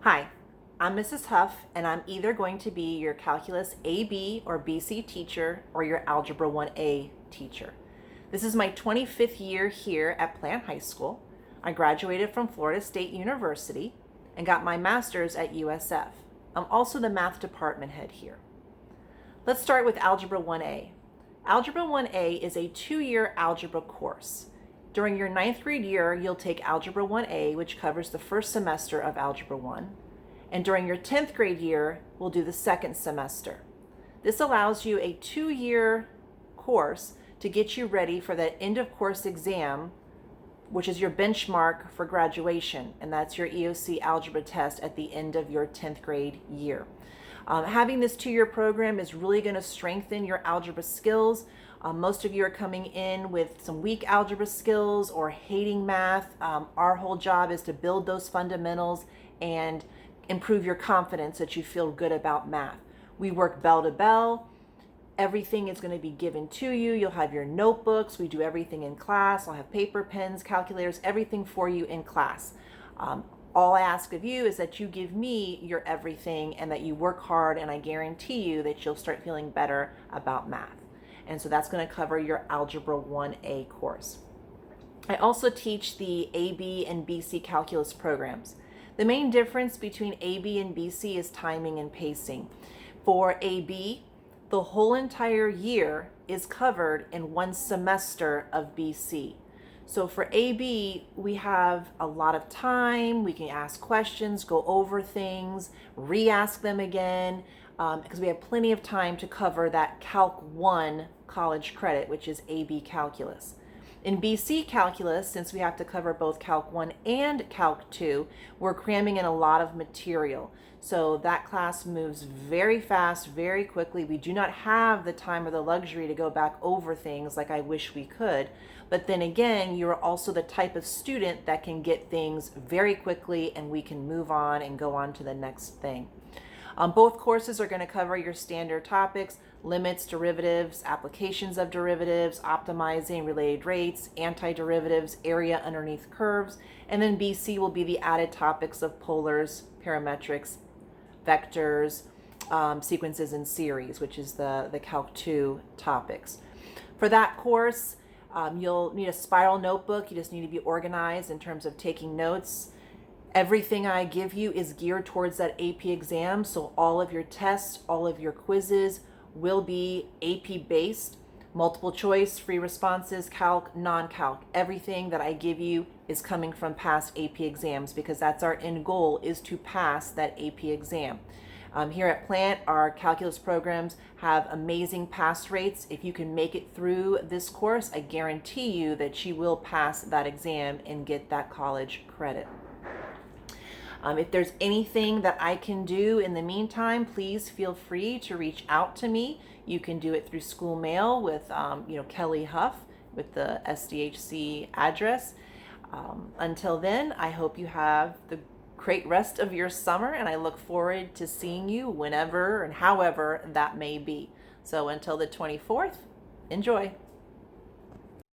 Hi, I'm Mrs. Hough, and I'm either going to be your Calculus AB or BC teacher or your Algebra 1A teacher. This is my 25th year here at Plant High School. I graduated from Florida State University and got my master's at USF. I'm also the math department head here. Let's start with Algebra 1A. Algebra 1A is a 2-year algebra course. During your 9th grade year, you'll take Algebra 1A, which covers the first semester of Algebra 1. And during your 10th grade year, we'll do the second semester. This allows you a 2-year course to get you ready for that end of course exam, which is your benchmark for graduation. And that's your EOC algebra test at the end of your 10th grade year. Having this 2-year program is really going to strengthen your algebra skills. Most of you are coming in with some weak algebra skills or hating math. Our whole job is to build those fundamentals and improve your confidence that you feel good about math. We work bell to bell. Everything is going to be given to you. You'll have your notebooks. We do everything in class. I'll have paper, pens, calculators, everything for you in class. All I ask of you is that you give me your everything and that you work hard, and I guarantee you that you'll start feeling better about math. And so that's going to cover your Algebra 1A course. I also teach the AB and BC calculus programs. The main difference between AB and BC is timing and pacing. For AB, the whole entire year is covered in one semester of BC. So for AB, we have a lot of time. We can ask questions, go over things, re-ask them again, because we have plenty of time to cover that Calc 1 college credit, which is AB calculus. In BC calculus, since we have to cover both Calc 1 and Calc 2, we're cramming in a lot of material. So that class moves very fast, very quickly. We do not have the time or the luxury to go back over things like I wish we could. But then again, you're also the type of student that can get things very quickly and we can move on and go on to the next thing. Both courses are going to cover your standard topics: limits, derivatives, applications of derivatives, optimizing related rates, antiderivatives, area underneath curves, and then BC will be the added topics of polars, parametrics, vectors, sequences and series, which is the Calc 2 topics. For that course, you'll need a spiral notebook. You just need to be organized in terms of taking notes. Everything I give you is geared towards that AP exam, so all of your tests, all of your quizzes will be AP based, multiple choice, free responses, calc, non-calc. Everything that I give you is coming from past AP exams because that's our end goal, is to pass that AP exam. Here at Plant, our calculus programs have amazing pass rates. If you can make it through this course, I guarantee you that you will pass that exam and get that college credit. If there's anything that I can do in the meantime, please feel free to reach out to me. You can do it through school mail with Kelly Hough with the SDHC address. Until then, I hope you have the great rest of your summer, and I look forward to seeing you whenever and however that may be. So until the 24th, enjoy.